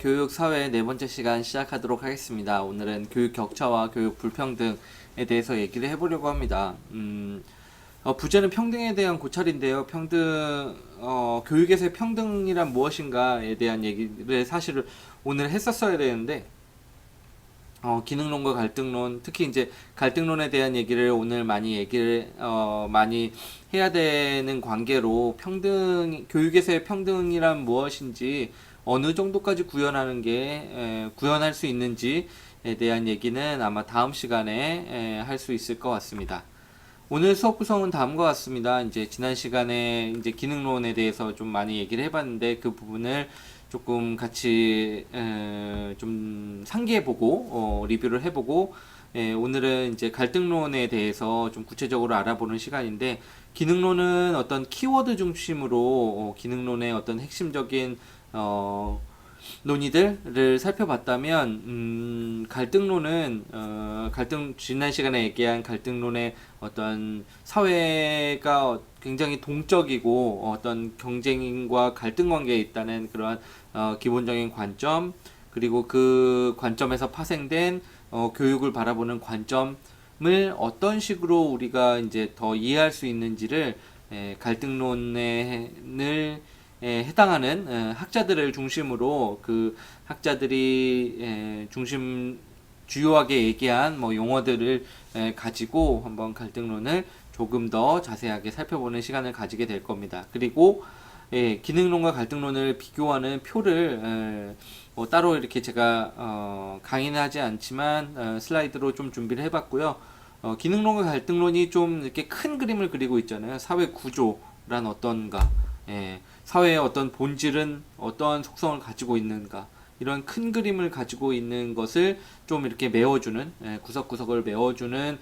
교육 사회 네 번째 시간 시작하도록 하겠습니다. 오늘은 교육 격차와 교육 불평등에 대해서 얘기를 해보려고 합니다. 부제는 평등에 대한 고찰인데요. 교육에서의 평등이란 무엇인가에 대한 얘기를 사실 오늘 했었어야 되는데, 기능론과 갈등론, 특히 이제 갈등론에 대한 얘기를 오늘 많이 해야 되는 관계로 교육에서의 평등이란 무엇인지, 어느 정도까지 구현할 수 있는지에 대한 얘기는 아마 다음 시간에 할 수 있을 것 같습니다. 오늘 수업 구성은 다음과 같습니다. 이제 지난 시간에 이제 기능론에 대해서 좀 많이 얘기를 해봤는데 그 부분을 조금 같이 좀 상기해보고 리뷰를 해보고 오늘은 이제 갈등론에 대해서 좀 구체적으로 알아보는 시간인데 기능론은 어떤 키워드 중심으로 기능론의 어떤 핵심적인 논의들을 살펴봤다면 갈등론은 지난 시간에 얘기한 갈등론의 어떤 사회가 굉장히 동적이고 어떤 경쟁과 갈등 관계에 있다는 그러한 기본적인 관점, 그리고 그 관점에서 파생된 교육을 바라보는 관점을 어떤 식으로 우리가 이제 더 이해할 수 있는지를 갈등론을 해당하는 학자들을 중심으로 그 학자들이 주요하게 얘기한 용어들을 가지고 한번 갈등론을 조금 더 자세하게 살펴보는 시간을 가지게 될 겁니다. 그리고 기능론과 갈등론을 비교하는 표를 따로 이렇게 제가 강의는 하지 않지만 슬라이드로 좀 준비를 해봤고요. 기능론과 갈등론이 좀 이렇게 큰 그림을 그리고 있잖아요. 사회 구조란 어떤가, 사회의 어떤 본질은 어떠한 속성을 가지고 있는가, 이런 큰 그림을 가지고 있는 것을 좀 이렇게 메워주는, 구석구석을 메워주는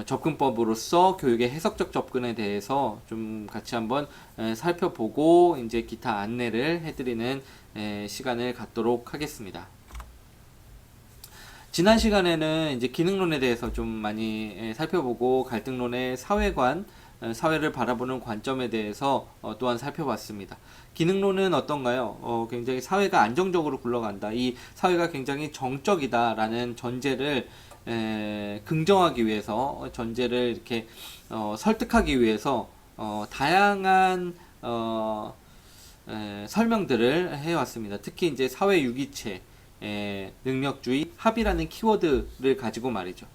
접근법으로서 교육의 해석적 접근에 대해서 좀 같이 한번 살펴보고 이제 기타 안내를 해드리는 시간을 갖도록 하겠습니다. 지난 시간에는 이제 기능론에 대해서 좀 많이 살펴보고 갈등론의 사회를 바라보는 관점에 대해서 또한 살펴봤습니다. 기능론은 어떤가요? 굉장히 사회가 안정적으로 굴러간다. 이 사회가 굉장히 정적이다라는 전제를 긍정하기 위해서, 전제를 이렇게 설득하기 위해서 다양한 설명들을 해왔습니다. 특히 이제 사회 유기체, 능력주의, 합의라는 키워드를 가지고 말이죠.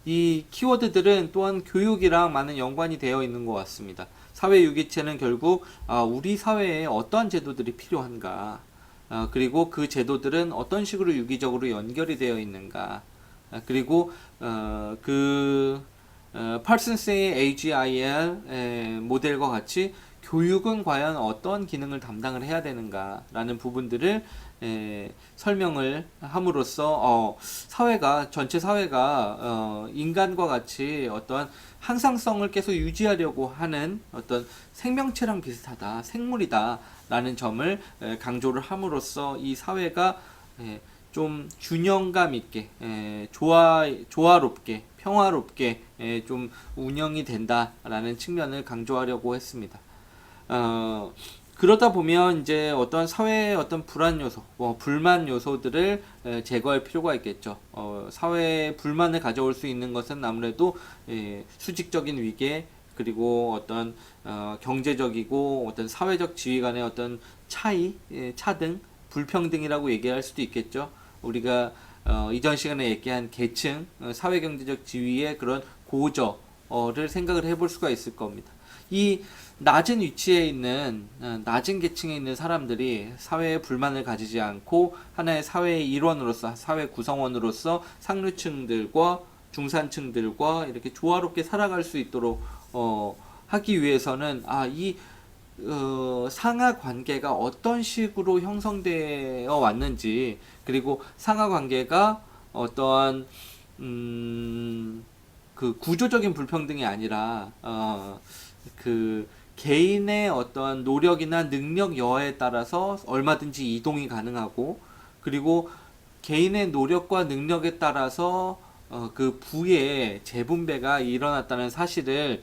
이 키워드들은 또한 교육이랑 많은 연관이 되어 있는 것 같습니다. 사회 유기체는 결국 우리 사회에 어떠한 제도들이 필요한가, 그리고 그 제도들은 어떤 식으로 유기적으로 연결이 되어 있는가, 그리고 파슨스의 AGIL 모델과 같이 교육은 과연 어떤 기능을 담당을 해야 되는가라는 부분들을 설명을 함으로써 전체 사회가 인간과 같이 어떠한 항상성을 계속 유지하려고 하는 어떤 생명체랑 비슷하다, 생물이다 라는 점을 강조를 함으로써 이 사회가 좀 균형감 있게, 조화롭게, 평화롭게 좀 운영이 된다라는 측면을 강조하려고 했습니다. 그러다 보면 이제 어떤 사회의 어떤 불안 요소, 불만 요소들을 제거할 필요가 있겠죠. 사회에 불만을 가져올 수 있는 것은 아무래도 수직적인 위계, 그리고 어떤 경제적이고 어떤 사회적 지위 간의 어떤 차등, 불평등이라고 얘기할 수도 있겠죠. 우리가 이전 시간에 얘기한 계층, 사회경제적 지위의 그런 고저를 생각을 해볼 수가 있을 겁니다. 이 낮은 위치에 있는 낮은 계층에 있는 사람들이 사회에 불만을 가지지 않고 하나의 사회의 일원으로서, 사회 구성원으로서 상류층들과 중산층들과 이렇게 조화롭게 살아갈 수 있도록 하기 위해서는 이 상하 관계가 어떤 식으로 형성되어 왔는지, 그리고 상하 관계가 어떠한 그 구조적인 불평등이 아니라 그 개인의 어떤 노력이나 능력 여하에 따라서 얼마든지 이동이 가능하고, 그리고 개인의 노력과 능력에 따라서 그 부의 재분배가 일어났다는 사실을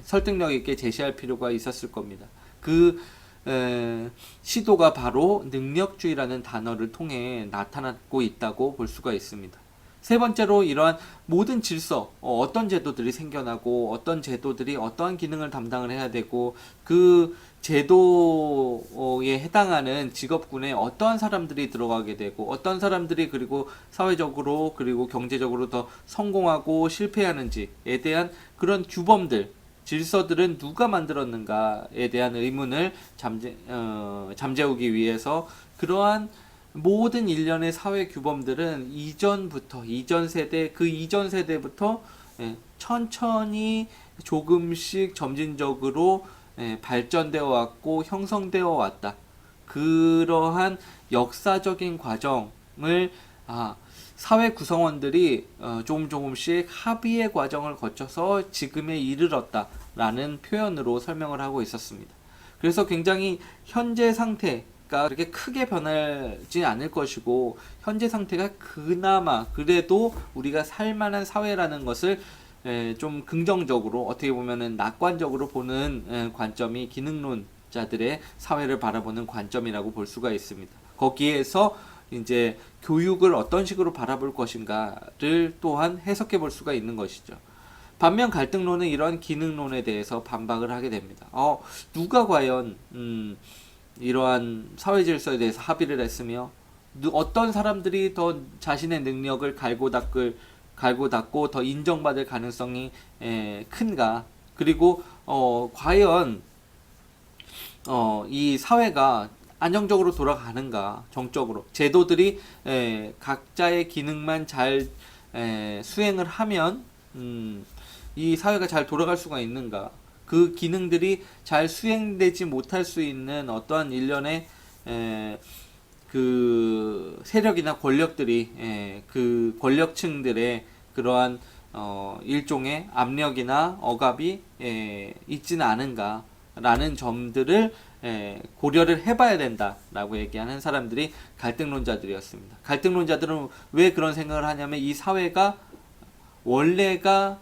설득력 있게 제시할 필요가 있었을 겁니다. 시도가 바로 능력주의라는 단어를 통해 나타나고 있다고 볼 수가 있습니다. 세 번째로 이러한 모든 질서, 어떤 제도들이 생겨나고 어떤 제도들이 어떠한 기능을 담당을 해야 되고 그 제도에 해당하는 직업군에 어떠한 사람들이 들어가게 되고 어떤 사람들이 그리고 사회적으로 그리고 경제적으로 더 성공하고 실패하는지에 대한 그런 규범들, 질서들은 누가 만들었는가에 대한 의문을 잠재우기 위해서 그러한 모든 일련의 사회 규범들은 이전 세대, 그 이전 세대부터 천천히 조금씩 점진적으로 발전되어 왔고 형성되어 왔다. 그러한 역사적인 과정을 사회 구성원들이 조금씩 합의의 과정을 거쳐서 지금에 이르렀다라는 표현으로 설명을 하고 있었습니다. 그래서 굉장히 현재 상태가 그렇게 크게 변하지 않을 것이고 현재 상태가 그나마 그래도 우리가 살만한 사회라는 것을 좀 긍정적으로 어떻게 보면은 낙관적으로 보는 관점이 기능론자들의 사회를 바라보는 관점이라고 볼 수가 있습니다. 거기에서 이제 교육을 어떤 식으로 바라볼 것인가를 또한 해석해 볼 수가 있는 것이죠. 반면 갈등론은 이러한 기능론에 대해서 반박을 하게 됩니다. 누가 과연 이러한 사회 질서에 대해서 합의를 했으며 어떤 사람들이 더 자신의 능력을 갈고 닦고 더 인정받을 가능성이 큰가? 그리고 과연 이 사회가 안정적으로 돌아가는가? 정적으로 제도들이 각자의 기능만 잘 수행을 하면 이 사회가 잘 돌아갈 수가 있는가? 그 기능들이 잘 수행되지 못할 수 있는 어떠한 일련의 그 세력이나 권력들이 그 권력층들의 그러한 일종의 압력이나 억압이 있지는 않은가라는 점들을 고려를 해봐야 된다라고 얘기하는 사람들이 갈등론자들이었습니다. 갈등론자들은 왜 그런 생각을 하냐면 이 사회가 원래가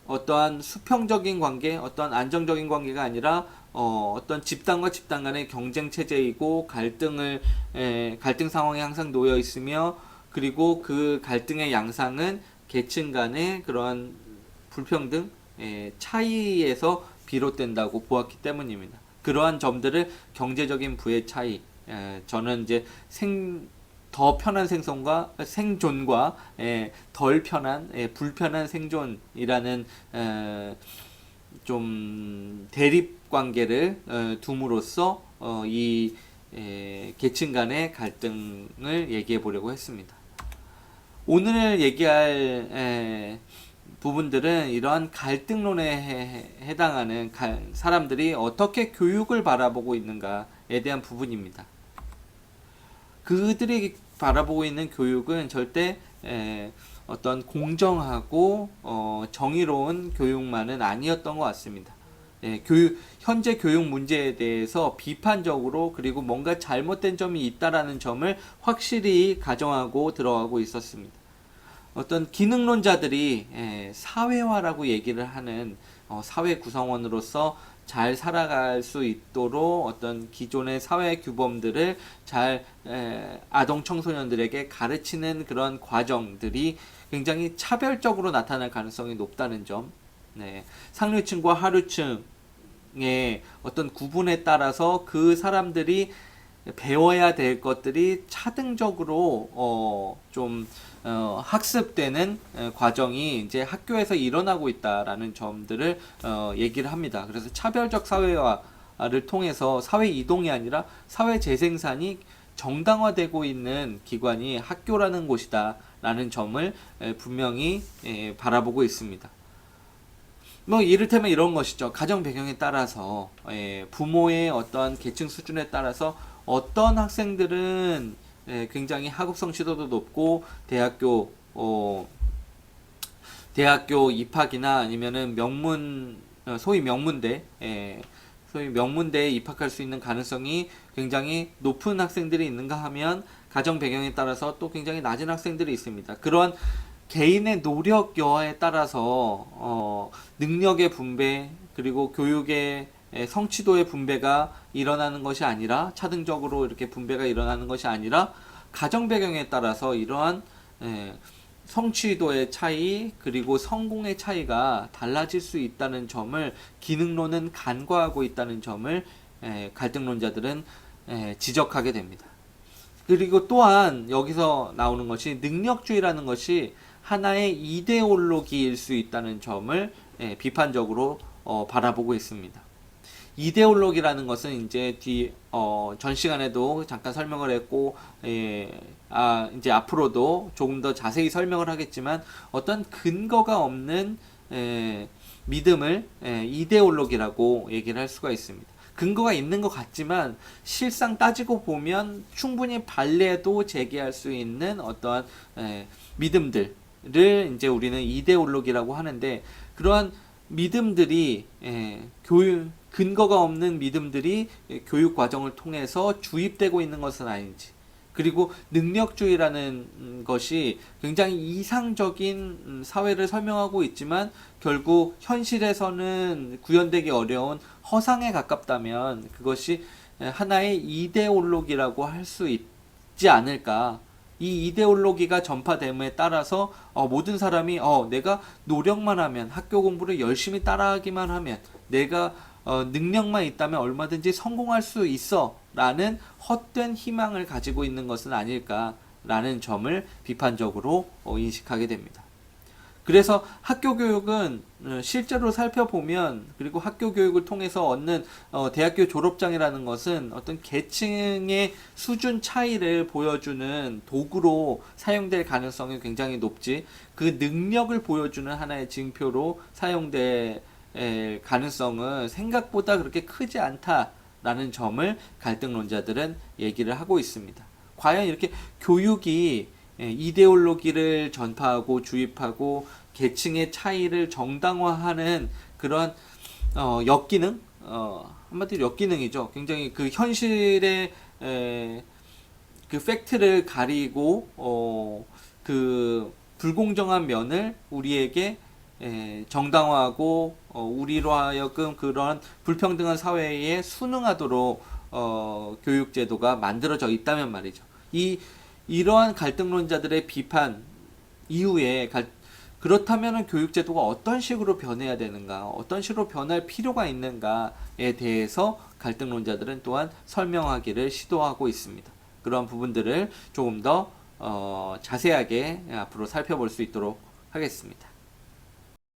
어떠한 수평적인 관계, 어떠한 안정적인 관계가 아니라 어떤 집단과 집단 간의 경쟁 체제이고 갈등 상황에 항상 놓여 있으며 그리고 그 갈등의 양상은 계층 간의 그러한 불평등, 차이에서 비롯된다고 보았기 때문입니다. 그러한 점들을 경제적인 부의 차이, 저는 이제 더 편한 생존과 덜 편한 불편한 생존이라는 좀 대립 관계를 둠으로써 이 계층 간의 갈등을 얘기해 보려고 했습니다. 오늘 얘기할 부분들은 이러한 갈등론에 해당하는 사람들이 어떻게 교육을 바라보고 있는가에 대한 부분입니다. 그들이 바라보고 있는 교육은 절대 어떤 공정하고 정의로운 교육만은 아니었던 것 같습니다. 현재 교육 문제에 대해서 비판적으로 그리고 뭔가 잘못된 점이 있다라는 점을 확실히 가정하고 들어가고 있었습니다. 어떤 기능론자들이 사회화라고 얘기를 하는 사회 구성원으로서 잘 살아갈 수 있도록 어떤 기존의 사회 규범들을 잘 아동 청소년들에게 가르치는 그런 과정들이 굉장히 차별적으로 나타날 가능성이 높다는 점, 상류층과 하류층의 어떤 구분에 따라서 그 사람들이 배워야 될 것들이 차등적으로 학습되는 과정이 이제 학교에서 일어나고 있다라는 점들을 얘기를 합니다. 그래서 차별적 사회화를 통해서 사회 이동이 아니라 사회 재생산이 정당화되고 있는 기관이 학교라는 곳이다라는 점을 분명히 바라보고 있습니다. 이를테면 이런 것이죠. 가정 배경에 따라서 부모의 어떤 계층 수준에 따라서 어떤 학생들은 굉장히 학업 성취도도 높고 대학교 입학이나 아니면은 소위 명문대에 입학할 수 있는 가능성이 굉장히 높은 학생들이 있는가 하면 가정 배경에 따라서 또 굉장히 낮은 학생들이 있습니다. 그런 개인의 노력 여하에 따라서 능력의 분배 그리고 교육의 성취도의 분배가 일어나는 것이 아니라 차등적으로 이렇게 분배가 일어나는 것이 아니라 가정 배경에 따라서 이러한 성취도의 차이 그리고 성공의 차이가 달라질 수 있다는 점을 기능론은 간과하고 있다는 점을 갈등론자들은 지적하게 됩니다. 그리고 또한 여기서 나오는 것이 능력주의라는 것이 하나의 이데올로기일 수 있다는 점을 비판적으로 바라보고 있습니다. 이데올로기라는 것은 이제 전 시간에도 잠깐 설명을 했고, 이제 앞으로도 조금 더 자세히 설명을 하겠지만, 어떤 근거가 없는 믿음을 이데올로기라고 얘기를 할 수가 있습니다. 근거가 있는 것 같지만 실상 따지고 보면 충분히 반례도 제기할 수 있는 어떠한 믿음들을 이제 우리는 이데올로기라고 하는데, 그러한 믿음들이 근거가 없는 믿음들이 교육 과정을 통해서 주입되고 있는 것은 아닌지, 그리고 능력주의라는 것이 굉장히 이상적인 사회를 설명하고 있지만 결국 현실에서는 구현되기 어려운 허상에 가깝다면 그것이 하나의 이데올로기라고 할 수 있지 않을까. 이 이데올로기가 전파됨에 따라서 모든 사람이 내가 노력만 하면, 학교 공부를 열심히 따라하기만 하면, 내가 능력만 있다면 얼마든지 성공할 수 있어 라는 헛된 희망을 가지고 있는 것은 아닐까라는 점을 비판적으로 인식하게 됩니다. 그래서 학교 교육은 실제로 살펴보면, 그리고 학교 교육을 통해서 얻는 대학교 졸업장이라는 것은 어떤 계층의 수준 차이를 보여주는 도구로 사용될 가능성이 굉장히 높지, 그 능력을 보여주는 하나의 징표로 사용될 가능성은 생각보다 그렇게 크지 않다라는 점을 갈등론자들은 얘기를 하고 있습니다. 과연 이렇게 교육이 이데올로기를 전파하고 주입하고 계층의 차이를 정당화하는 그런 역기능, 한마디로 역기능이죠. 굉장히 그 현실의 그 팩트를 가리고 그 불공정한 면을 우리에게 정당화하고 우리로 하여금 그런 불평등한 사회에 순응하도록 교육제도가 만들어져 있다면 말이죠. 이러한 갈등론자들의 비판 이후에 그렇다면 교육제도가 어떤 식으로 변해야 되는가, 어떤 식으로 변할 필요가 있는가에 대해서 갈등론자들은 또한 설명하기를 시도하고 있습니다. 그런 부분들을 조금 더 자세하게 앞으로 살펴볼 수 있도록 하겠습니다.